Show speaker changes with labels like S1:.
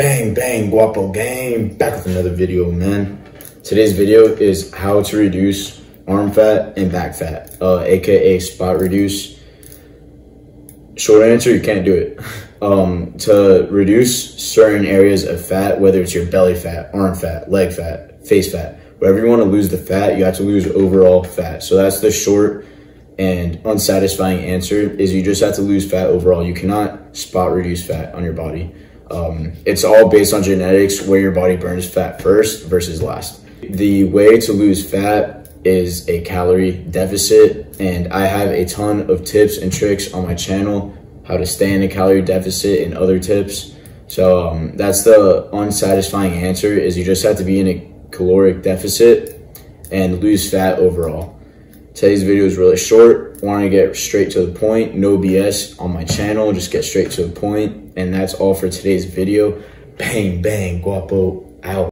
S1: Bang, bang, guapo gang. Back with another video, man. Today's video is how to reduce arm fat and back fat, aka spot reduce. Short answer, you can't do it. To reduce certain areas of fat, whether it's your belly fat, arm fat, leg fat, face fat, wherever you want to lose the fat, you have to lose overall fat. So that's the short and unsatisfying answer, is you just have to lose fat overall. You cannot spot reduce fat on your body. It's all based on genetics, where your body burns fat first versus last. The way to lose fat is a calorie deficit, and I have a ton of tips and tricks on my channel, how to stay in a calorie deficit and other tips. So that's the unsatisfying answer, is you just have to be in a caloric deficit and lose fat overall. Today's video is really short. Want to get straight to the point, no BS on my channel, just get straight to the point. And that's all for today's video. Bang, bang, guapo.